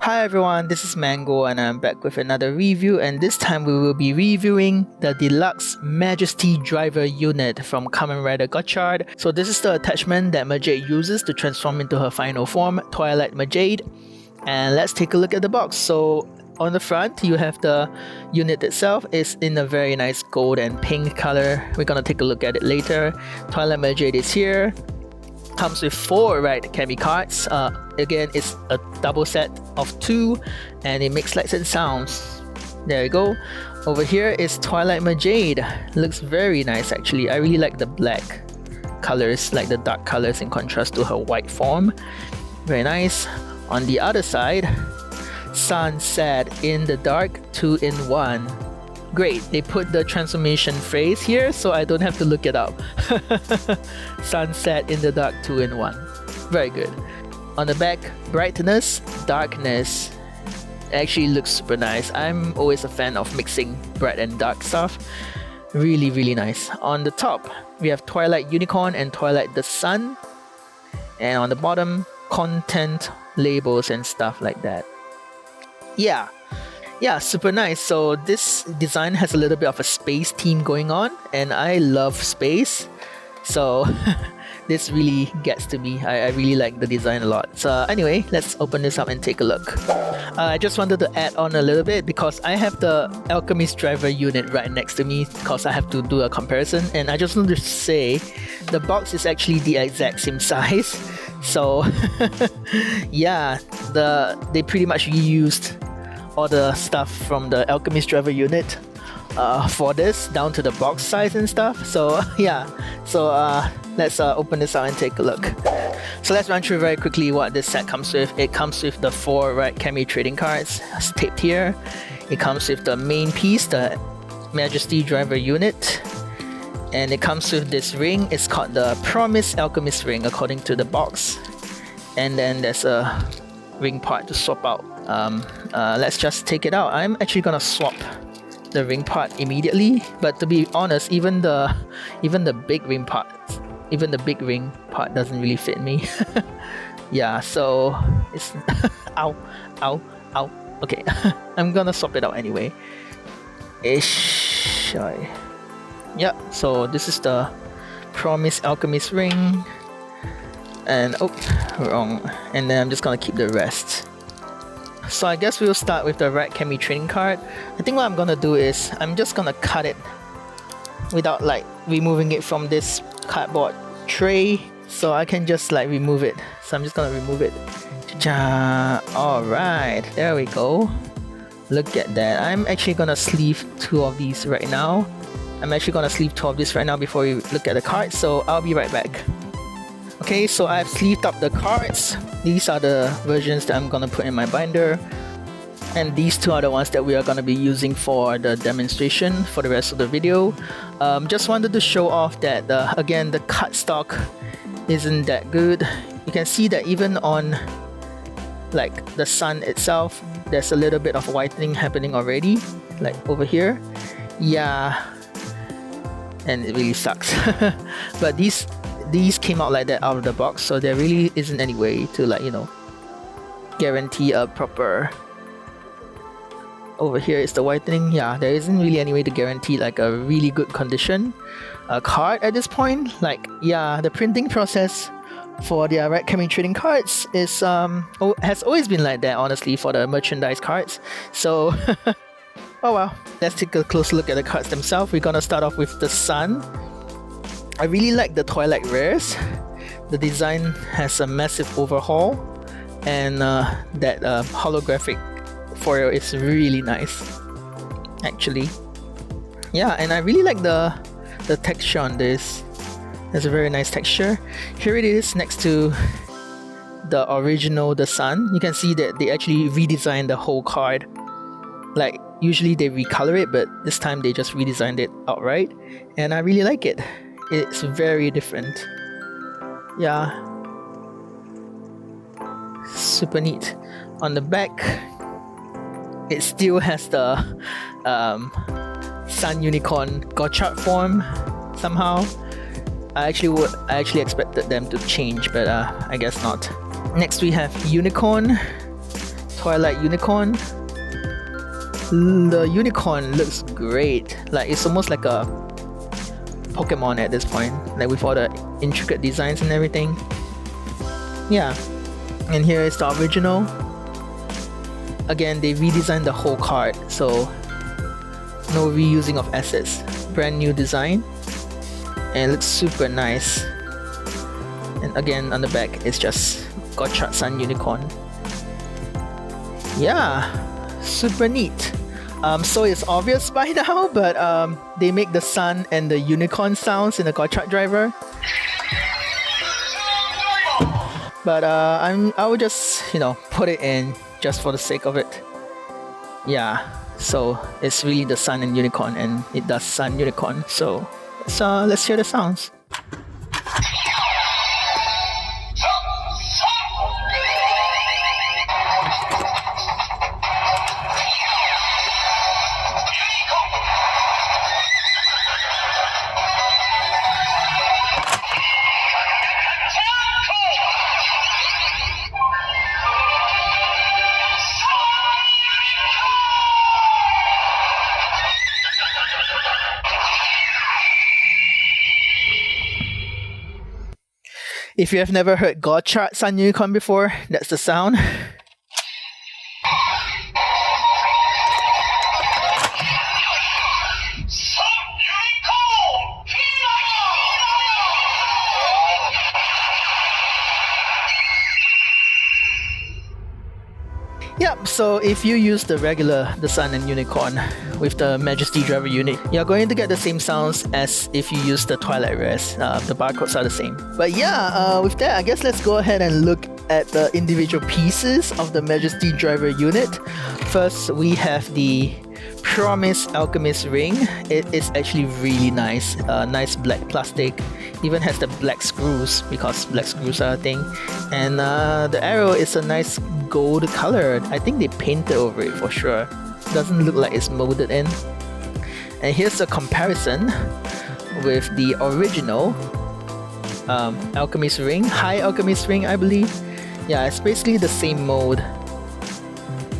Hi everyone, this is Mango and I'm back with another review, and this time we will be reviewing the DX Majestydriver Unit from Kamen Rider Gotchard. So this is the attachment that Majade uses to transform into her final form, Twilight Majade. And let's take a look at the box. So on the front, you have the unit itself. It's in a very nice gold and pink color. We're gonna take a look at it later. Twilight Majade is here. Comes with 4 Ride Chemy cards. Again, it's a double set of 2 and it makes lights and sounds. There you go. Over here is Twilight Majade. Looks very nice actually. I really like the black colors, like the dark colors in contrast to her white form. Very nice. On the other side, Sunset in the Dark 2-in-1. Great, they put the transformation phrase here so I don't have to look it up. Sunset in the Dark 2-in-1. Very good. On the back, brightness, darkness. Actually looks super nice. I'm always a fan of mixing bright and dark stuff. Really, really nice. On the top, we have Twilight Unicon and Twilight The Sun. And on the bottom, content labels and stuff like that. Yeah, super nice. So this design has a little bit of a space theme going on, and I love space. So this really gets to me. I really like the design a lot. So anyway, let's open this up and take a look. I just wanted to add on a little bit because I have the Alchemisdriver Unit right next to me because I have to do a comparison, and I just wanted to say the box is actually the exact same size. So yeah, they pretty much reused all the stuff from the Alchemisdriver Unit for this, down to the box size and stuff. So yeah, so let's open this out and take a look. So let's run through very quickly what this set comes with. It comes with the 4 Ride Chemy trading cards taped here. It comes with the main piece, the Majestydriver Unit, and it comes with this ring. It's called the Promise Alchemist Ring according to the box. And then there's a ring part to swap out. Let's just take it out. I'm actually gonna swap the ring part immediately, but to be honest, even the big ring part doesn't really fit me. Yeah, so it's ow. Okay, I'm gonna swap it out anyway. Yeah, so this is the Promise Alchemist Ring, and oh, wrong. And then I'm just gonna keep the rest. So I guess we'll start with the Ride Chemy trading card. I think what I'm gonna do is I'm just gonna cut it without like removing it from this cardboard tray, so I can just like remove it. So I'm just gonna remove it. Alright, there we go. Look at that. I'm actually gonna sleeve 2 of these right now. I'm actually gonna sleeve 2 of this right now before we look at the cards, so I'll be right back. Okay, so I've sleeved up the cards. These are the versions that I'm gonna put in my binder, and these 2 are the ones that we are gonna be using for the demonstration for the rest of the video. Just wanted to show off that again, the cardstock isn't that good. You can see that even on like the sun itself, there's a little bit of whitening happening already, like over here. Yeah, and it really sucks. But these came out like that out of the box, so there really isn't any way to, like, you know, guarantee a proper. Over here is the whitening. Yeah, there isn't really any way to guarantee like a really good condition card at this point. Like, yeah, the printing process for the Ride Chemy trading cards is has always been like that, honestly, for the merchandise cards. So oh well, let's take a close look at the cards themselves. We're gonna start off with the Sun. I really like the Twilight rares. The design has a massive overhaul, and that holographic foil is really nice, actually. Yeah, and I really like the texture on this. It's a very nice texture. Here it is next to the original The Sun. You can see that they actually redesigned the whole card. Like, usually they recolor it, but this time they just redesigned it outright, and I really like it. It's very different. Yeah, super neat. On the back, it still has the Sun Unicorn Gotchard form somehow. I actually expected them to change, but I guess not. Next we have Unicorn. Twilight Unicon. The unicorn looks great. Like it's almost like a Pokemon at this point, like with all the intricate designs and everything. Yeah, and here is the original. Again, they redesigned the whole card, so no reusing of assets. Brand new design, and it looks super nice. And again, on the back, it's just Gotchard Sun Unicorn. Yeah, super neat. So it's obvious by now, but they make the sun and the unicorn sounds in the Gotchard driver. But I would just, you know, put it in just for the sake of it. Yeah, so it's really the sun and unicorn, and it does sun unicorn. So let's hear the sounds. If you have never heard Gotchard Sun Unicorn before, that's the sound. Yep, so if you use the Sun and Unicorn with the Majestydriver Unit, you're going to get the same sounds as if you use the Twilight Res. The barcodes are the same. But yeah, with that, I guess let's go ahead and look at the individual pieces of the Majestydriver Unit. First, we have the Promise Alchemist ring. It is actually really nice. Nice black plastic. Even has the black screws, because black screws are a thing. And the arrow is a nice gold color. I think they painted over it for sure. Doesn't look like it's molded in. And here's a comparison with the original Alchemist ring. High Alchemist ring, I believe. Yeah, it's basically the same mold,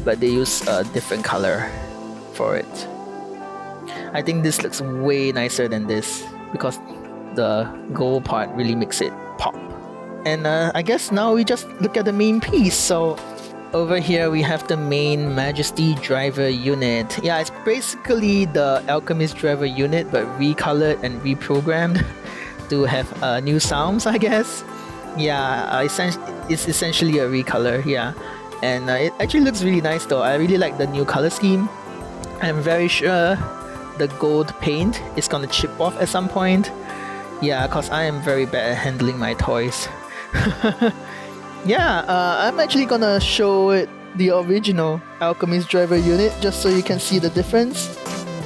but they use a different color for it. I think this looks way nicer than this, because the gold part really makes it pop. And I guess now we just look at the main piece. So over here we have the main Majestydriver Unit. Yeah, it's basically the Alchemisdriver Unit, but recolored and reprogrammed to have new sounds, I guess. Yeah, it's essentially a recolor, yeah. And it actually looks really nice though. I really like the new color scheme. I'm very sure the gold paint is gonna chip off at some point. Yeah, cause I am very bad at handling my toys. Yeah, I'm actually gonna show it the original Alchemisdriver Unit just so you can see the difference.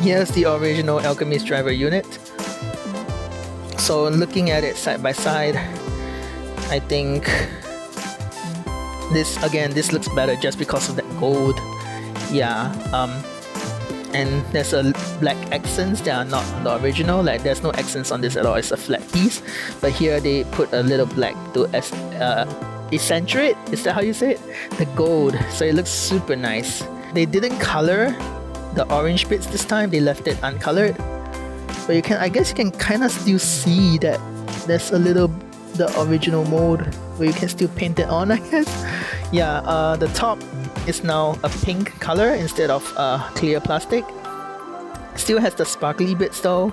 Here's the original Alchemisdriver Unit. So looking at it side by side, I think this looks better just because of that gold. Yeah, and there's a black accents that are not on the original. Like there's no accents on this at all. It's a flat piece, but here they put a little black to accentuate. Is that how you say it? The gold. So it looks super nice. They didn't color the orange bits this time. They left it uncolored. But I guess you can kind of still see that there's a little the original mold where you can still paint it on, I guess. Yeah, the top is now a pink color instead of clear plastic. Still has the sparkly bits though,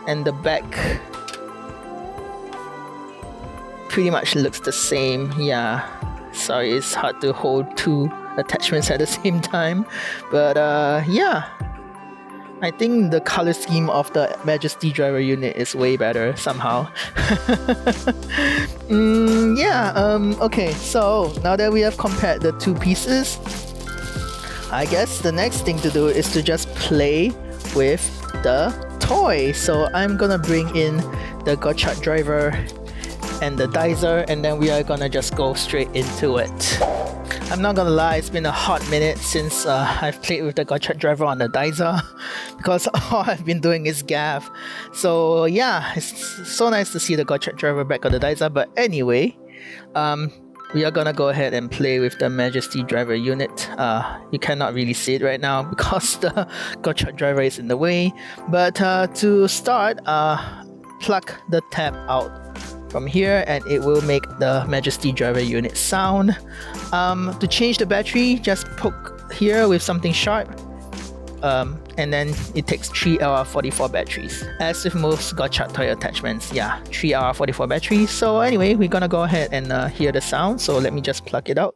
and the back pretty much looks the same. Yeah, sorry, it's hard to hold two attachments at the same time, but yeah, I think the color scheme of the Majestydriver Unit is way better somehow. Okay, so now that we have compared the two pieces, I guess the next thing to do is to just play with the toy. So I'm gonna bring in the Gotchard driver and the dicer, and then we are gonna just go straight into it. I'm not gonna lie, it's been a hot minute since I've played with the Gotchard driver on the dicer, because all I've been doing is gaff. So yeah, it's so nice to see the Gotchard driver back on the dicer. But anyway, we are gonna go ahead and play with the Majestydriver Unit. You cannot really see it right now because the Gotchard driver is in the way. But to start, plug the tab out from here and it will make the Majestydriver Unit sound. To change the battery, just poke here with something sharp. And then it takes 3 hour 44 batteries. As with most Gotchard toy attachments, yeah, 3 hour 44 batteries. So anyway, we're gonna go ahead and hear the sound. So let me just plug it out.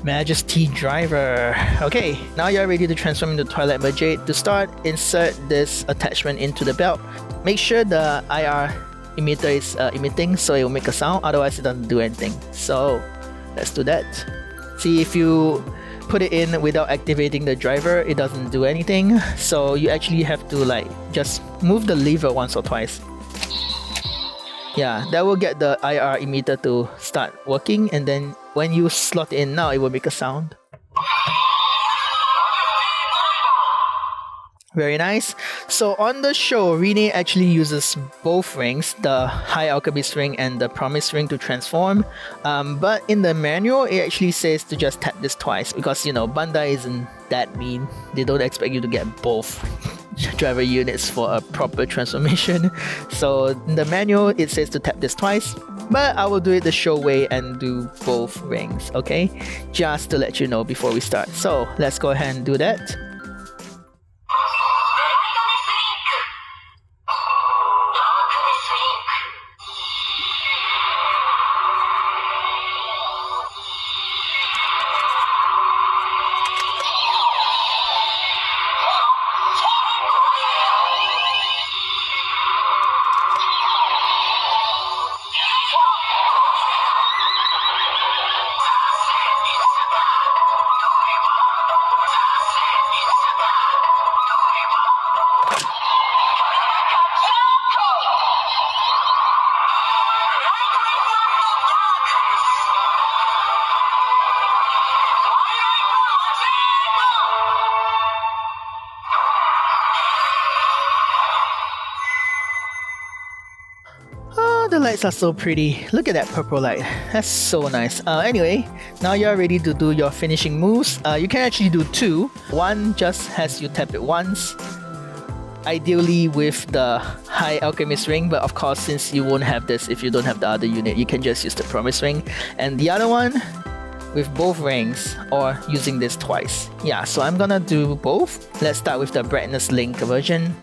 Majestydriver. Okay, now you're ready to transform into Twilight Majade. To start, insert this attachment into the belt. Make sure the IR emitter is emitting so it will make a sound, otherwise it doesn't do anything. So let's do that. See, if you put it in without activating the driver, it doesn't do anything. So you actually have to like just move the lever once or twice. Yeah, that will get the IR emitter to start working, and then when you slot it in now, it will make a sound. Very nice. So on the show, Rinne actually uses both rings, the High Alchemist ring and the Promise ring, to transform. But in the manual, it actually says to just tap this twice because, you know, Bandai isn't that mean. They don't expect you to get both driver units for a proper transformation. So in the manual, it says to tap this twice. But I will do it the show way and do both rings, okay? Just to let you know before we start. So let's go ahead and do that. The lights are so pretty. Look at that purple light. That's so nice. Anyway, now you're ready to do your finishing moves. You can actually do two. One just has you tap it once, ideally with the High Alchemist ring, but of course, since you won't have this if you don't have the other unit, you can just use the Promise ring. And the other one with both rings or using this twice. Yeah, so I'm gonna do both. Let's start with the Brightness Link version.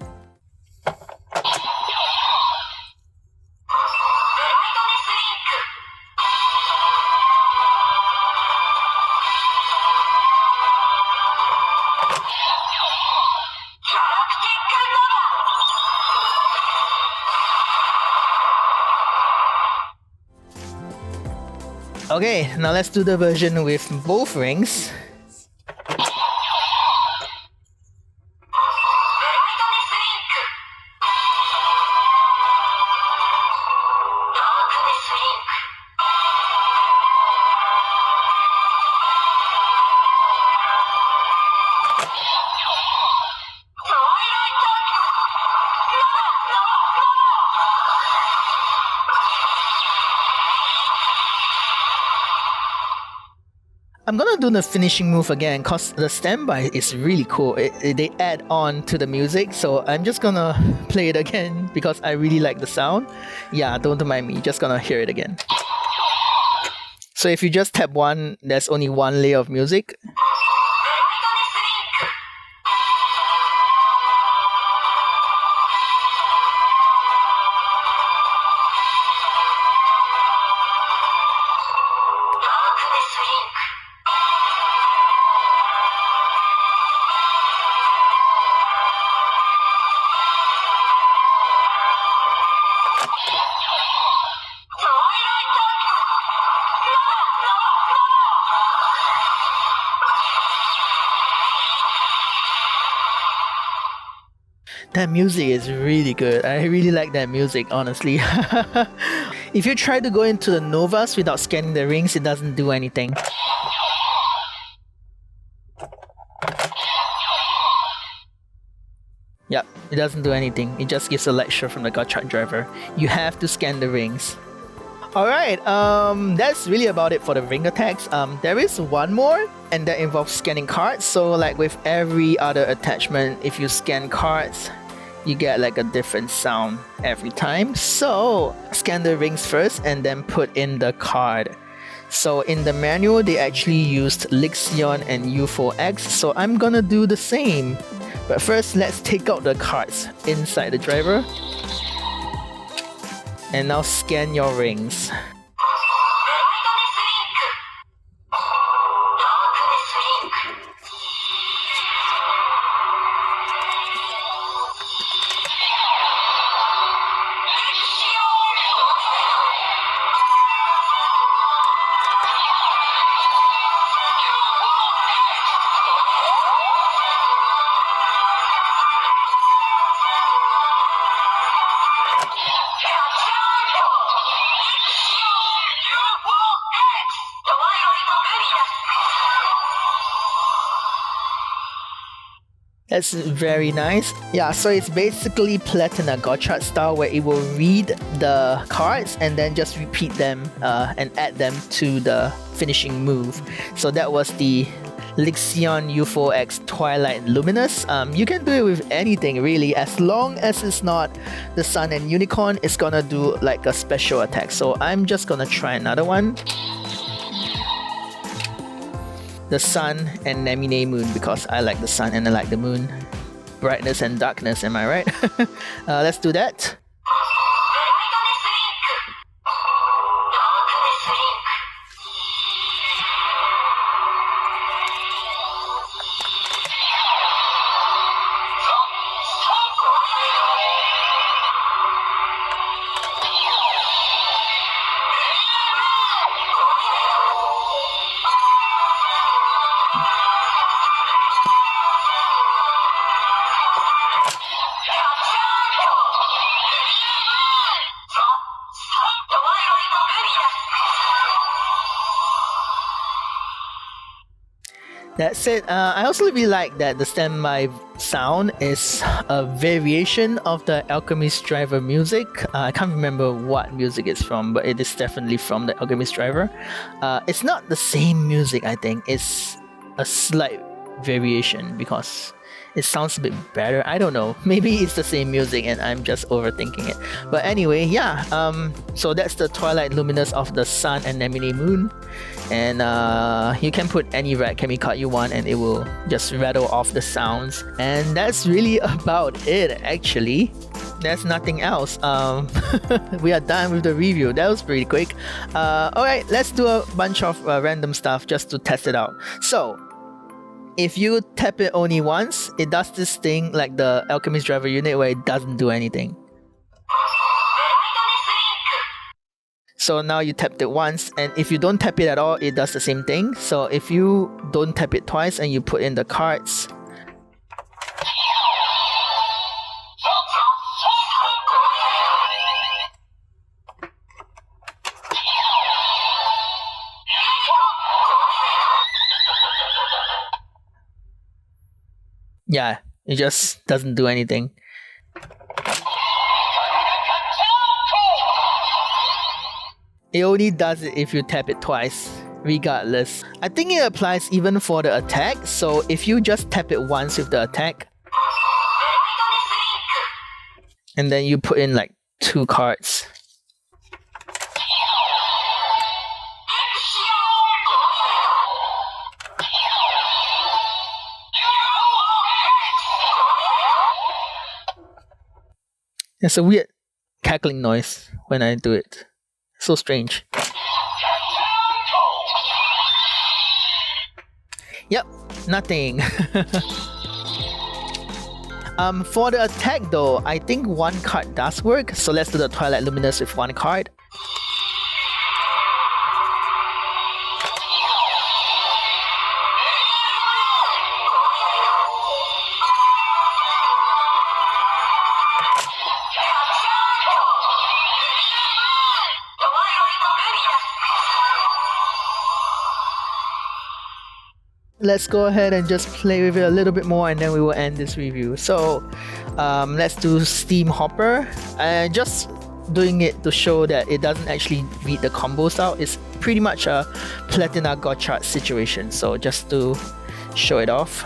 Okay, now let's do the version with both rings. I'm gonna do the finishing move again because the standby is really cool. They add on to the music, so I'm just gonna play it again because I really like the sound. Yeah, don't mind me, just gonna hear it again. So if you just tap one, there's only one layer of music. That music is really good. I really like that music, honestly. If you try to go into the Novas without scanning the rings, it doesn't do anything. Yep, it doesn't do anything. It just gives a lecture from the Gotchard driver. You have to scan the rings. Alright, that's really about it for the ring attacks. There is one more, and that involves scanning cards. So like with every other attachment, if you scan cards, you get like a different sound every time. So scan the rings first and then put in the card. So in the manual, they actually used Lixion and U4X, so I'm gonna do the same. But first, let's take out the cards inside the driver. And now scan your rings. That's very nice. Yeah, so it's basically Platina Gotchard style where it will read the cards and then just repeat them and add them to the finishing move. So that was the Lixion U4X Twilight Luminous. You can do it with anything really, as long as it's not the Sun and Unicorn, it's gonna do like a special attack. So I'm just gonna try another one. The Sun and Nemine Moon, because I like the Sun and I like the Moon. Brightness and darkness, am I right? Let's do that. That's it. I also really like that the standby sound is a variation of the Alchemisdriver music. I can't remember what music it's from, but it is definitely from the Alchemisdriver. It's not the same music, I think. It's a slight variation because it sounds a bit better. I don't know. Maybe it's the same music and I'm just overthinking it. But anyway, yeah. So that's the Twilight Luminous of the Sun and Nemine Moon. And you can put any Ride Chemy card you want and it will just rattle off the sounds. And that's really about it, actually. There's nothing else. We are done with the review. That was pretty quick. Alright, let's do a bunch of random stuff just to test it out. So, if you tap it only once, it does this thing like the Alchemisdriver Unit where it doesn't do anything. So now you tapped it once, and if you don't tap it at all, it does the same thing. So if you don't tap it twice and you put in the cards, yeah, it just doesn't do anything. It only does it if you tap it twice, regardless. I think it applies even for the attack, so if you just tap it once with the attack, and then you put in like 2 cards. It's a weird cackling noise when I do it. So strange. Yep, nothing. For the attack though, I think 1 card does work. So let's do the Twilight Luminous with 1 card. let's go ahead and just play with it a little bit more, and then we will end this review. So let's do Steamhopper, and just doing it to show that it doesn't actually read the combos out. It's pretty much a Platina Gotchard situation, so just to show it off.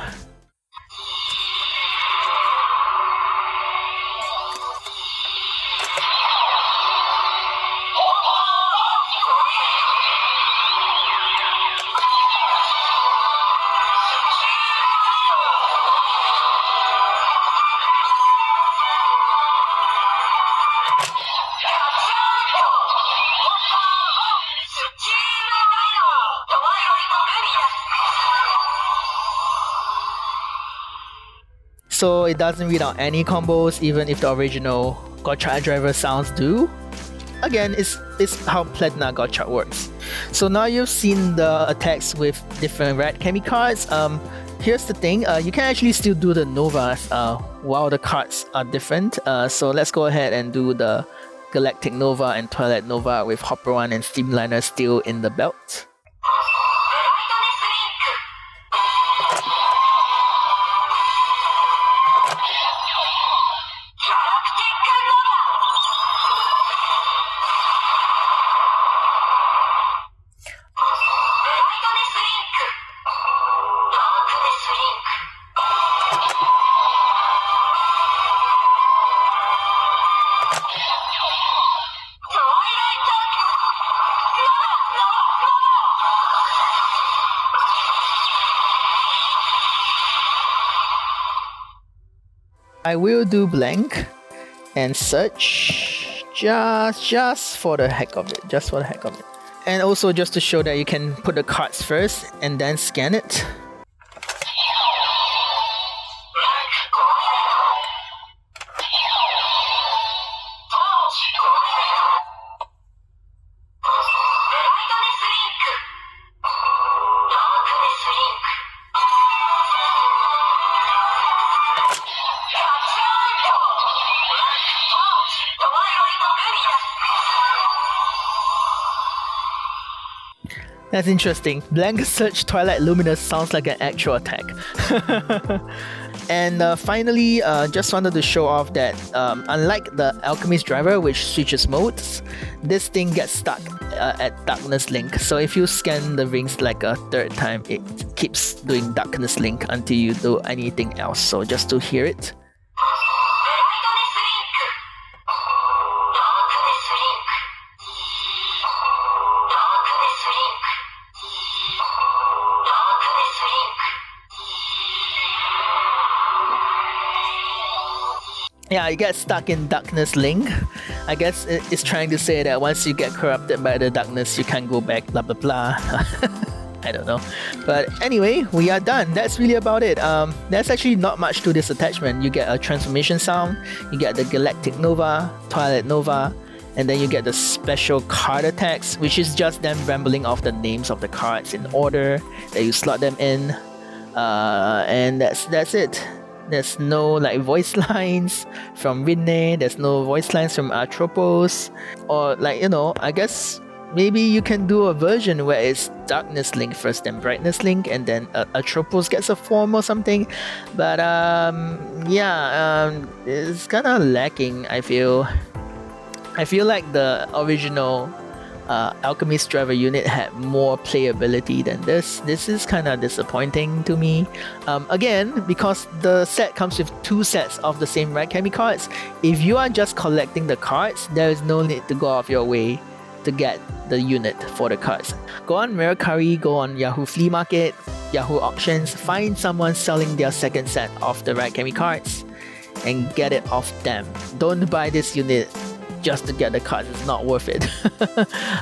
So it doesn't read out any combos, even if the original Gotchard driver sounds do. Again, it's how Platina Gotchard works. So now you've seen the attacks with different Ride Chemy cards. Here's the thing, you can actually still do the Novas while the cards are different. So let's go ahead and do the Galactic Nova and Twilight Nova with Hopper 1 and Steamliner still in the belt. I will do blank and search just for the heck of it, and also just to show that you can put the cards first and then scan it. That's interesting. Blank search Twilight Luminous sounds like an actual attack. And finally, just wanted to show off that unlike the Alchemisdriver, which switches modes, this thing gets stuck at Darkness Link. So if you scan the rings like a third time, it keeps doing Darkness Link until you do anything else. So just to hear it. Yeah, you get stuck in Darkness Link. I guess it's trying to say that once you get corrupted by the darkness, you can't go back, blah blah blah. I don't know. But anyway, we are done. That's really about it. There's actually not much to this attachment. You get a transformation sound, you get the Galactic Nova, Twilight Nova, and then you get the special card attacks, which is just them rambling off the names of the cards in order that you slot them in. And that's it. There's no like voice lines from Rinne, there's no voice lines from Atropos, or like, you know, I guess maybe you can do a version where it's Darkness Link first, then Brightness Link, and then Atropos gets a form or something. But it's kind of lacking. I feel like the original Alchemisdriver Unit had more playability than this. This is kind of disappointing to me. Again, because the set comes with 2 sets of the same Ride Chemy cards, if you are just collecting the cards, there is no need to go off your way to get the unit for the cards. Go on Mercari, go on Yahoo Flea Market, Yahoo Auctions, find someone selling their second set of the Ride Chemy cards and get it off them. Don't buy this unit just to get the cards. It's not worth it.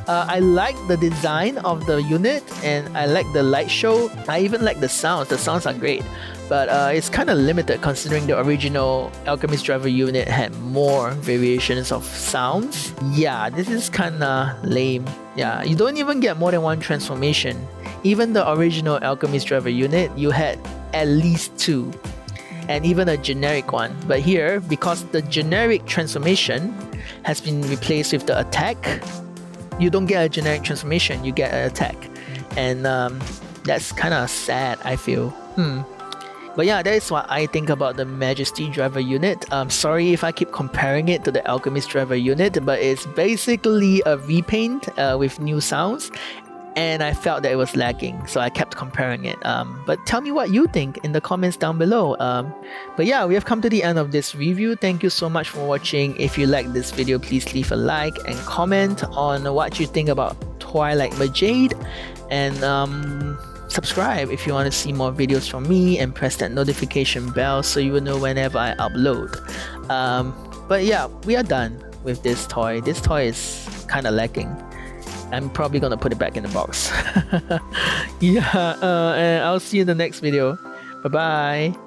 I like the design of the unit and I like the light show. I even like the sounds. The sounds are great, but it's kind of limited considering the original Alchemisdriver Unit had more variations of sounds. Yeah, this is kind of lame. Yeah, you don't even get more than 1 transformation. Even the original Alchemisdriver Unit, you had at least 2. And even a generic one. But here, because the generic transformation has been replaced with the attack, you don't get a generic transformation, you get an attack. And That's kind of sad, I feel. But yeah, that is what I think about the Majestydriver Unit. Sorry if I keep comparing it to the Alchemisdriver Unit, but it's basically a repaint with new sounds, and I felt that it was lacking, so I kept comparing it. But tell me what you think in the comments down below. But yeah, we have come to the end of this review. Thank you so much for watching. If you like this video, please leave a like and comment on what you think about Twilight Majade, and subscribe if you want to see more videos from me, and press that notification bell so you will know whenever I upload. But yeah, we are done with this toy. This toy is kind of lacking. I'm probably gonna put it back in the box. Yeah, and I'll see you in the next video. Bye bye.